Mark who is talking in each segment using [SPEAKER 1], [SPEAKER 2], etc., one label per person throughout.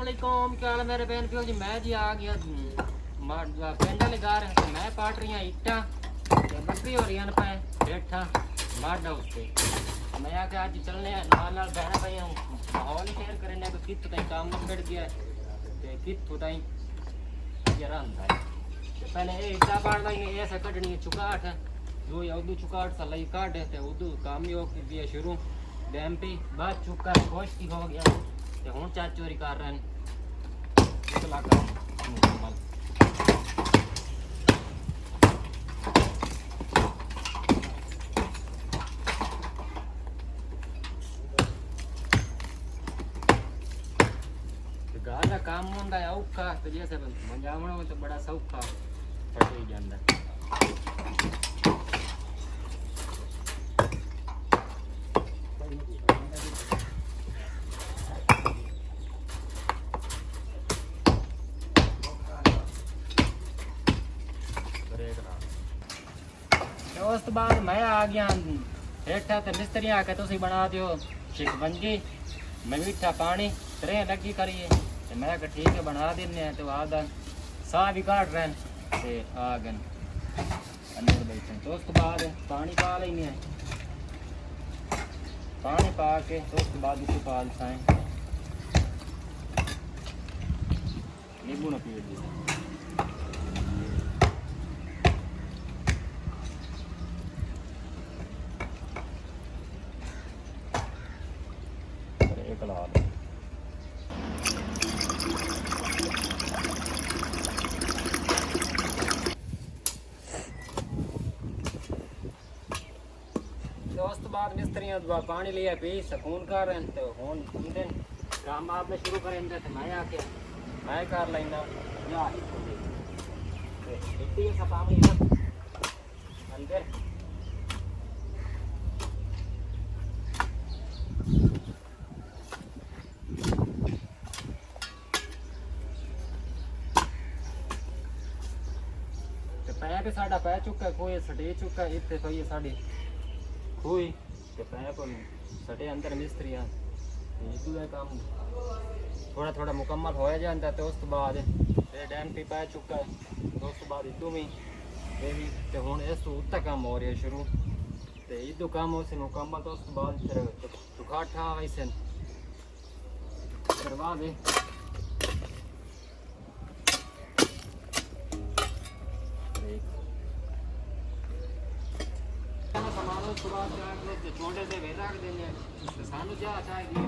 [SPEAKER 1] वालेकुम, क्या हाल है मेरे बहन प्यो जी। मैं जी आ गया पेंडा लगा रहे हैं। मैं पाट रही ईटा बब्बी हो रही पे बैठा मारना उससे। मैं आके आज चलने नाल नाल बहना भाई हम माहौल शेयर करने को कित ताई काम निबड़ गया ते कित ताई जरा अंदर ते पहले ये ईटा पाड़ लेंगे ऐसे कटनी चुकाट जो या उदू चुकाट सा लई काट ते उदू काम ही हो दिया शुरू डैम्पी बाद चुका खुश की हो गया ते हुन चार चोरी कर रहे हैं इतला कर मुकम्मल गाजा काम होंदा है औखा तो जैसे मंजावणो तो बड़ा सौखा फटी जांदा उस तो बाद मैं आ गया हेठा तो मिस्त्री आके तुसी बना दियो शिकंजी मीठा पानी त्रे लगी करिए तो मैं कहा ठीक है बना देने तो आदा साह भी काट रहे हैं ते आ गए अंदर बैठे तो उसके बाद पानी पा लेने पानी पा के तो उसके बाद इसे पाल खाएं नींबू न पी लीजिए दोस्त बाद मिस्त्रियां पानी लिया पी सुकून कर रहे तो हुन दिन काम आपने शुरू करें तो मैं आके मैं कर लेना या इतनी सफा में अंदर पैप साडा पै चुका कोई सटे चुका इतने तो ये साड़ी खुई ते पैप सटे अंदर मिस्त्री इदू का काम थोड़ा थोड़ा मुकम्मल होया जाता तो उस बाद डैम पी पै चुका है तो उस बाद इदू भी भी ते हुन इस तो उत्ता काम हो रहा है शुरू ते इदू काम हो से मुकम्मल तो उस बाद फिर चुकाठा वैसे करवा दे छोटे से भेजा के देने सानू क्या चाहिए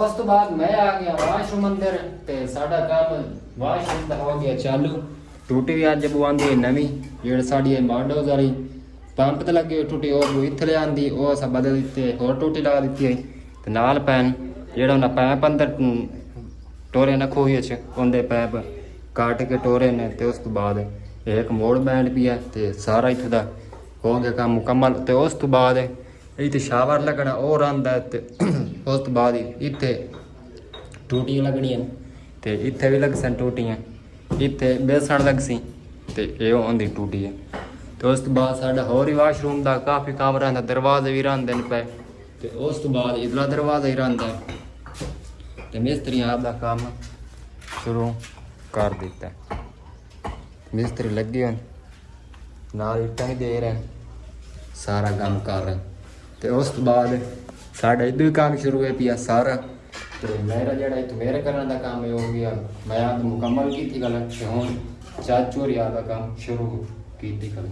[SPEAKER 1] उस तो बाद मैं आ गया वाशरूम अंदर ते साडा काम वाशरूम दा हो गया चालू टूटी भी अज बवांदी है नवी जेड़ साडी माडोज वाली पंप ते लगे टूटी और वो इत्थे ले आंदी ओ अस बदल दित्ते और टूटी लगा दित्ती है ते नाल पैन जेड़ा ना पैप अंदर टोरे न खोई च ओंदे पैप काट के टोरे ने ते उस तो बाद एक मोड़ बैंड भी है ते सारा इत्थे दा हो गया काम मुकम्मल ते उस तो बाद इतने शावर लगना और आंदा ते उस तो बाद इतने टूटियां लगनियां ते इत्थे भी लग सन टूटियां इत्थे बेसन लग सी ते ये होंदी टूटी है तो उस तो बाद साडा होर ही वाशरूम दा काफ़ी काम रहिंदा दरवाजे भी रहिंदे न पे ते उस तो बाद इधला दरवाजा ही रहिंदा ते मिस्त्री आपदा काम शुरू कर दिता मिस्त्री लगे होन नाल इट्टां ही दे रहे सारा काम कर रहे ते उस तो बाद साढ़ा इधर भी काम शुरू है पिया सारा तो मेरा जड़ा इतना मेरे करने का काम हो गया मैं आप मुकम्मल की थी गल हुन चाचू और यार का काम शुरू की थी गल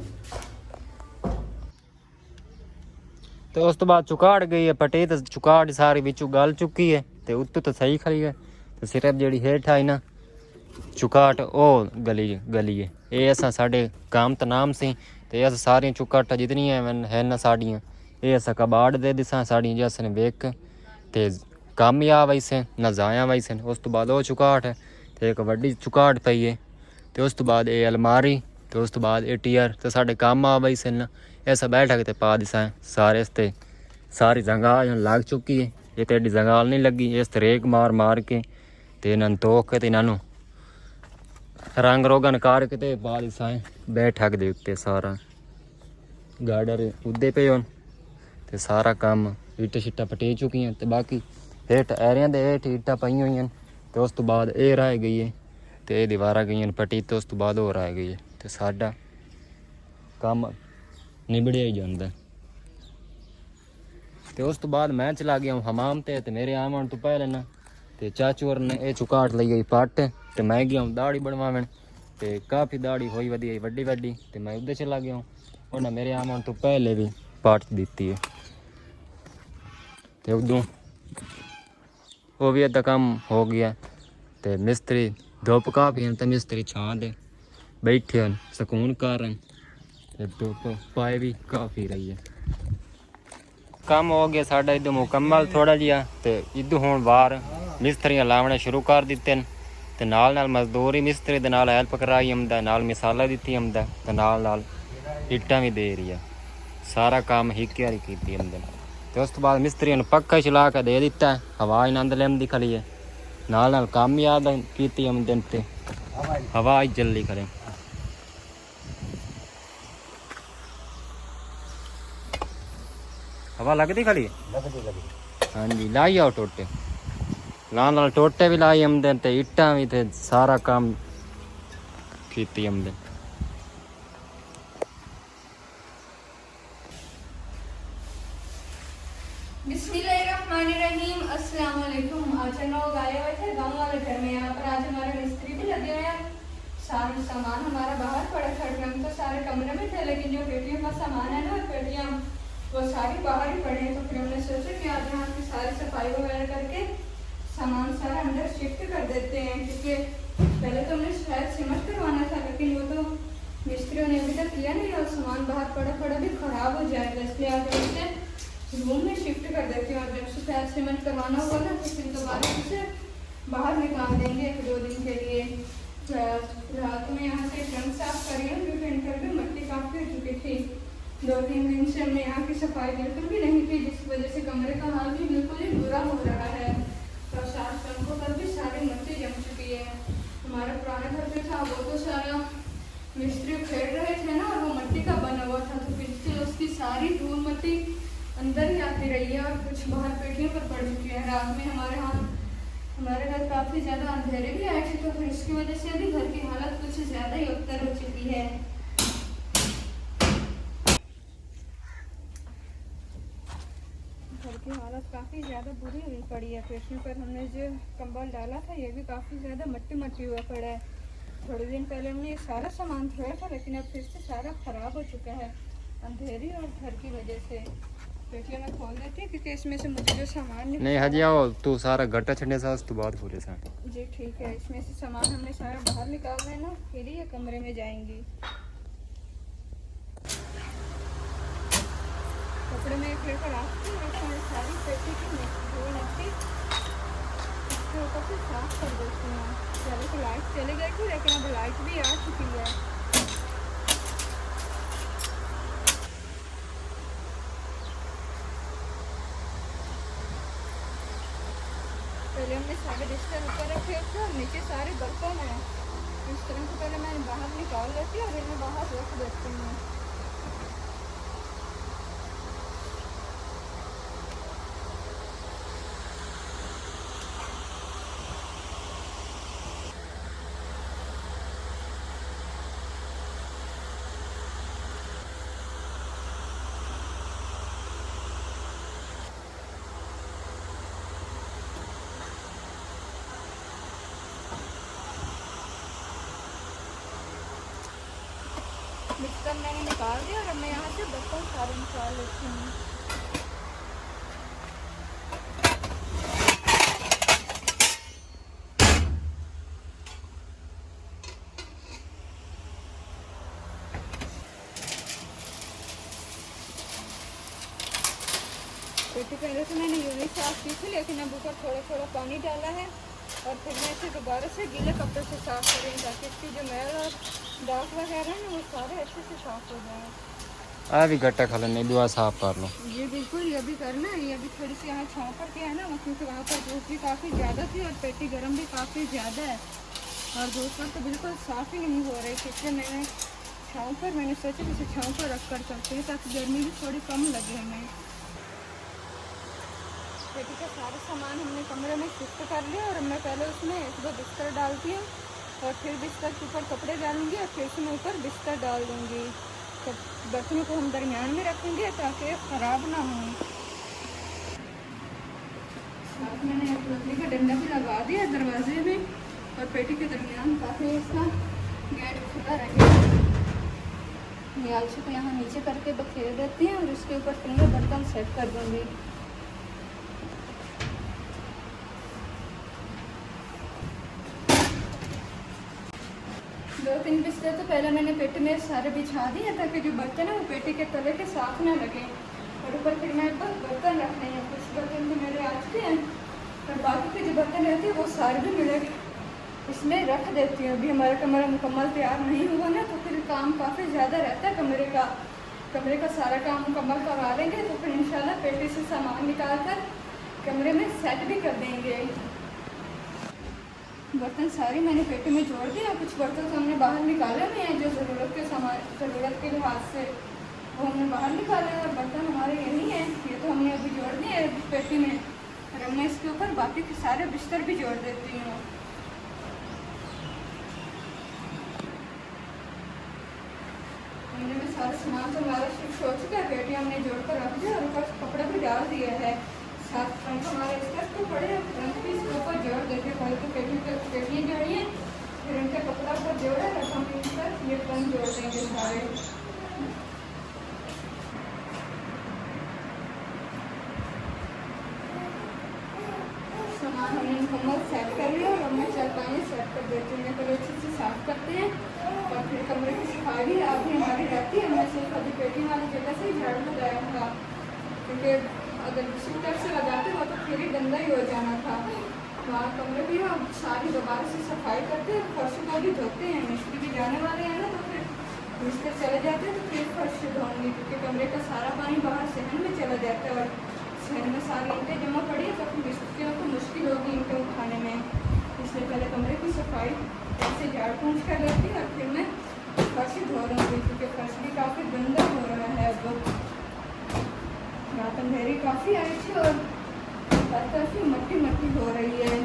[SPEAKER 1] तो उस तो बाद चुकाड़ गई है पटे तो चुकाड़ सारी बिचू गल चुकी है तो उत्तों तो सही खड़ी है तो सिर्फ जी हेठ आई ना चुकाट ओ गली है ये असा साढ़े काम तो नाम सी तो अस सारिया चुकाटा जितनियां है ना साड़ियाँ ये अस कबाड़ दे दिसा साड़ियाँ जो असने वेख तो कामयाब आई से ना जाया वही सन। उस तो बाद वो चुकाट है तो एक वड्डी चुकाट पई है तो उस तो बाद ये अलमारी तो उस तो बाद ये टीयर तो साढ़े काम आ वही सन। ऐसा बैठक तो पा दिसा सारे इसते सारी जंगाल लग चुकी है ये तो एडी जंगाल नहीं लगी इस रेग मार मार के तो इन्होंने तोख के इन्हों रंग रोगन करके तो बाद इसाएँ बैठक दे उत्ते सारा गार्डर उदे पे होन तो सारा काम ईटा शिट्टा पटे चुकी हैं तो बाकी हेठ ऐरियां दे हेठ ईटा पई हुई हैं तो उस तो बाद ये रह गई है तो ये दीवारा गई पटी तो उस तो बाद हो रह गई है तो साडा काम निबड़िया ही जाता। तो उस तो बाद मैं चला गया हूँ हमाम ते तो मेरे आवन तो पहले ना तो चाचू और ने ये चुकाट ली गई पट तो मैं गया हूँ दाढ़ी बनवावन तो काफ़ी दाढ़ी हुई वधी वड्डी वड्डी तो मैं उधर चला गया हूँ उन्हें मेरे आवन तो पहले भी पट दी है तो उदों वो भी अद्धा काम हो गया तो मिस्त्री धुप काफ़ी हैं तो मिस्त्री छां दे बैठे हैं सुकून कर रहे हैं धुप पाए भी काफ़ी रही है। काम हो गया साढ़ा इधर मुकम्मल थोड़ा जिहा तो इधर हुण बाहर मिस्त्रियाँ लावने शुरू कर दिते हैं तो नाल मजदूर ही मिस्त्री दे नाल हेल्प कराई आमदा नाल मिसाला दी आमदा तो नाल इट्टां भी दे रही है सारा काम हिक वारी कीती आमदे तो उस तो बाद मिस्त्री ने पक्का चला के दे दिता हवा आनंद लेंदी खड़ी है नाल काम याद की आमदन ते हवा जल्दी खड़े हवा लगती खड़ी हाँ जी लाई आओ टोटे नाल टोटे भी लाई आमदन ते इट्टां भी थे सारा काम की आमदन।
[SPEAKER 2] बिस्मिल्लाहिर्रहमानिर्रहीम अस्सलाम वालेकुम। आज हम लोग आए हुए थे गाँव वाले घर में। यहाँ पर आज हमारे मिस्त्री भी लगे हुए हैं। सारा सामान हमारा बाहर पड़ा था ड्रम तो सारे कमरे में थे लेकिन जो पेटियों का सामान है ना पेटियाँ वो सारी बाहर ही पड़ी हैं तो फिर हमने सोचा कि आज यहाँ की सारी सफाई वगैरह करके सामान सारा अंदर शिफ्ट कर देते हैं क्योंकि पहले तो हमने शायद सीमेंट करवाना था लेकिन वो तो मिस्त्रियों ने अभी तक किया नहीं और सामान बाहर पड़ा भी ख़राब हो जाएगा इसलिए आज हम रूम में शिफ्ट कर देती हूँ और जब से शायद सीमेंट करवाना होगा ना तो फिर दोबारा उसे बाहर निकाल देंगे 1-2 दिन के लिए। रात में यहाँ से ड्रम साफ करी हूँ क्योंकि इंटर भी मिट्टी काफ़ी हो चुकी थी। 2-3 दिन से हमने यहाँ की सफाई बिल्कुल भी नहीं की जिस वजह से कमरे का हाल भी बिल्कुल ही बुरा हो रहा है और साफ टंकों पर भी सारी मिट्टी जम चुकी है। हमारा पुराना घर जो था वो तो सारा मिस्त्री खेल रहे थे ना और वो मिट्टी का बना हुआ था तो फिर से उसकी सारी धूल मिट्टी अंदर ही आती रही है और कुछ बाहर पेटियों पर पड़ चुकी है। रात में हमारे घर काफ़ी ज़्यादा अंधेरे भी आए थे तो फिर इसकी वजह से अभी घर की हालत कुछ ज़्यादा ही उत्तर हो चुकी है। घर की हालत काफ़ी ज़्यादा बुरी हुई पड़ी है। पेटियों पर हमने जो कंबल डाला था ये भी काफ़ी ज़्यादा मट्टी हुआ पड़ा है। थोड़े दिन पहले हमने ये सारा सामान धोया था लेकिन अब फिर से सारा ख़राब हो चुका है अंधेरी और घर की वजह से। पेटियाँ मैं खोल देती हूँ क्योंकि इसमें से मुझे जो सामान
[SPEAKER 1] नहीं हजी आओ तू सारा गट्टा छड़ने सा उस तो बाद खोले सा
[SPEAKER 2] जी ठीक है। इसमें से सामान हमने सारा बाहर निकालना है ना फिर ही ये कमरे में जाएंगी। कपड़े में एक लेकर आती हूँ सारी पेटी की मिट्टी इसके ऊपर से साफ कर देती हूँ। पहले तो लाइट चली गई थी लेकिन अब लाइट भी आ चुकी है। पहले हमने सारे बिस्तर ऊपर रखे थे और नीचे सारे बर्तन हैं। इस तरह से पहले मैं बाहर निकाल लेती हूँ और इन्हें बाहर रख देती हूँ। बिस्तर मैंने निकाल दिया और अब मैं यहाँ से बर्तन सारे निकाल लेती हूँ। पेटी पहले से मैंने यूँ ही साफ की थी, लेकिन अब ऊपर थोड़ा थोड़ा पानी डाला है और फिर मैं इसे दोबारा से गीले कपड़े से साफ़ करेंगे ताकि इसकी जो मैल और दाग वगैरह है ना वो सारे अच्छे से साफ़ हो जाएँ।
[SPEAKER 1] आ भी गट्टा खलन ने दुआ साफ कर लो।
[SPEAKER 2] ये बिल्कुल ये भी करना है। ये अभी थोड़ी सी यहाँ छाँव पर किया है ना, क्योंकि वहाँ पर धूप भी काफ़ी ज़्यादा थी और पेटी गर्म भी काफ़ी ज़्यादा है और धूप पर तो बिल्कुल साफ़ ही नहीं हो रही थी, इसलिए मैंने छाँव पर मैंने सोचा कि इसे छाँव पर रख कर करते हैं ताकि गर्मी भी थोड़ी कम लगे हमें। पेटी का सारा सामान हमने कमरे में शिफ्ट कर लिया और मैं पहले उसमें 1-2 बिस्तर डालती हूँ और फिर बिस्तर के ऊपर कपड़े डालूंगी और फिर उसमें ऊपर बिस्तर डाल दूँगी। तो बर्तनों को हम दरमियान में रखेंगे ताकि ख़राब ना हो। साथ मैंने एक लकड़ी का डंडा भी लगा दिया दरवाजे में और पेटी के दरमियान ताकि इसका गेट खुला रहे। न्यालछी को यहाँ नीचे करके बखेर देती हैं और इसके ऊपर ठंडे बर्तन सेट कर दूँगी। दो तीन बिस्तर तो पहले मैंने पेटी में सारे बिछा दिए ताकि जो बर्तन है वो पेटी के तले के साथ ना लगे और ऊपर फिर मैं बस बर्तन रखने हैं। कुछ बर्तन तो मेरे आज के हैं और बाकी के जो बर्तन रहते हैं वो सारे भी मिले इसमें रख देती हूँ। अभी हमारा कमरा मुकम्मल तैयार नहीं हुआ ना तो फिर काम काफ़ी ज़्यादा रहता है कमरे का सारा काम मुकम्मल करवा लेंगे तो फिर इंशाल्लाह पेटी से सामान निकाल कर कमरे में सेट भी कर देंगे। बर्तन सारे मैंने पेटी में जोड़ दिया। कुछ बर्तन तो हमने बाहर निकाले हुए हैं जो ज़रूरत के लिहाज से वो हमने बाहर निकाले हैं और बर्तन हमारे यही हैं। ये तो हमने अभी जोड़ दिए पेटी में और हमने इसके ऊपर बाकी के सारे बिस्तर भी जोड़ देती हूँ। कमरे में सारा सामान तो हमारा शिफ्ट हो चुका है। पेटी हमने जोड़ कर रख दिया और ऊपर कपड़ा भी डाल दिया है। साथ ट्रंक हमारे स्टफ तो पड़े हैं, ट्रंक भी इसके ऊपर जोड़ देते हैं। तो पेटियाँ जोड़ी हैं फिर उनका कपड़ा ऊपर जोड़ा है हम इन पर ये ट्रंक जोड़ देंगे सारे। सामान हमने मुकम्मल सेट कर लिया और हमने चारपाइयाँ सेट कर देते हैं। पहले अच्छे से साफ करते हैं और फिर कमरे की सफाई भी अभी हमारी रहती है। हमने सिर्फ अभी पेटी वाली जगह से झाड़ू लगाया था क्योंकि अगर दूसरी तरफ से लगाते हो तो फिर ही गंदा ही हो जाना था। वहाँ कमरे भी हम सारी दोबारा से सफाई करते हैं, फर्श को भी धोते हैं। मिस्त्री भी जाने वाले हैं ना तो फिर मिस्त्री चले जाते हैं तो फिर फर्श धोएंगे क्योंकि कमरे का सारा पानी बाहर सहन में चला जाता है और सहन में सारी ईंटें जमा पड़ी है तो फिर मिस्त्रियों को मुश्किल होगी ईंटें उठाने में। इसलिए पहले कमरे की सफाई ऐसे झाड़ पोंछ कर लेती और फिर मैं फर्श धो लूँगी क्योंकि फर्श भी काफ़ी गंदा हो रहा है। अब रात अंधेरी काफ़ी आई थी और हर तरफ से मट्टी मट्टी हो रही है।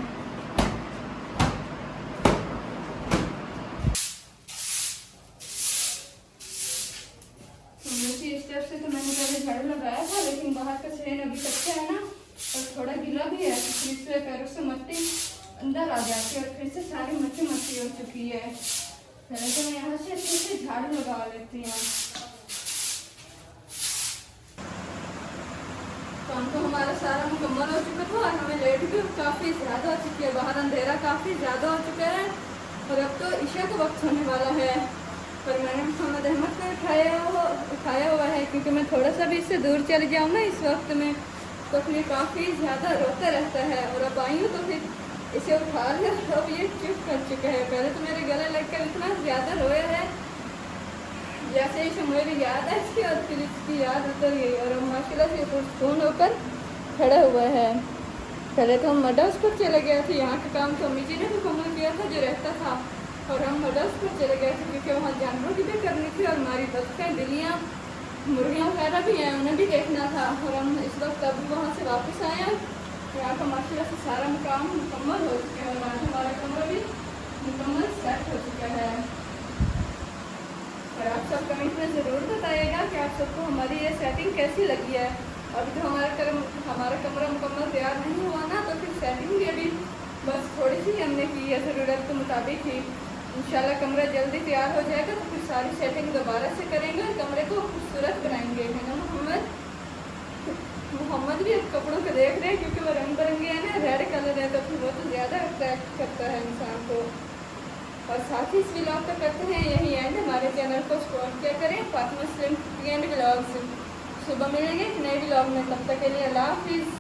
[SPEAKER 2] इस तरफ से तो मैंने पहले झाड़ू लगाया था लेकिन बाहर का सहन अभी कच्चा है ना और थोड़ा गीला भी है तो इसलिए पैरों से मट्टी अंदर आ जाती है और फिर से सारी मट्टी मट्टी हो चुकी है। पहले तो मैं यहाँ से अच्छे से झाड़ू लगा लेती हूँ। काम तो हमारा सारा मुकम्मल हो चुका था और हमें लेट भी काफ़ी ज़्यादा हो चुकी है। बाहर अंधेरा काफ़ी ज़्यादा हो चुका है और अब तो ईशा का वक्त होने वाला है। पर मैंने मोहम्मद अहमद को उठाया हुआ है क्योंकि मैं थोड़ा सा भी इससे दूर चली जाऊँ ना इस वक्त में तो फिर काफ़ी ज़्यादा रोता रहता है और अब आई हूँ तो फिर इसे उठा लिया तो अब ये चुप कर चुका है। पहले तो मेरे गले लग कर इतना ज़्यादा रोया है जैसे इसे मुझे याद है इसकी और फिर इसकी याद उतर गई और अब माशाल्लाह से फोन होकर खड़ा हुआ है। पहले तो हम मडर्स पर चले गए थे। यहाँ का काम तो अम्मी जी ने मुकम्मल किया था जो रहता था और हम मडर्स पर चले गए थे क्योंकि वहाँ जानवरों की भी करनी थी और हमारी बतखें बिल्लियाँ मुर्गियाँ वगैरह भी हैं उन्हें भी देखना था और हम इस वक्त अब वहाँ से वापस आए हैं। यहाँ का माशाल्लाह से सारा काम मुकम्मल हो चुका है और आज हमारा कमरा भी मुकम्मल सेट हो चुका है। और आप सब कमेंट में ज़रूर बताइएगा कि आप सबको हमारी ये सेटिंग कैसी लगी है। अभी तो हमारा कमरा मुकम्मल तैयार नहीं हुआ ना तो फिर सेटिंग भी अभी बस थोड़ी सी हमने की है ज़रूरत के मुताबिक ही। इंशाल्लाह कमरा जल्दी तैयार हो जाएगा तो फिर सारी सेटिंग दोबारा से करेंगे और कमरे को खूबसूरत बनाएंगे। है ना मोहम्मद भी अब कपड़ों को देख रहे हैं क्योंकि वो रंग बिरंगे हैं ना, रेड कलर है तो फिर वो तो ज़्यादा अट्रैक्ट करता है इंसान को। और साथ ही इस व्लॉग को करते हैं यही एंड। हमारे चैनल को सपोर्ट किया करें फातिमा स्लिम एंड व्लॉग्स। सुबह मिलेंगे एक नए ब्लॉग में, तब तक के लिए अल्लाह हाफिज़।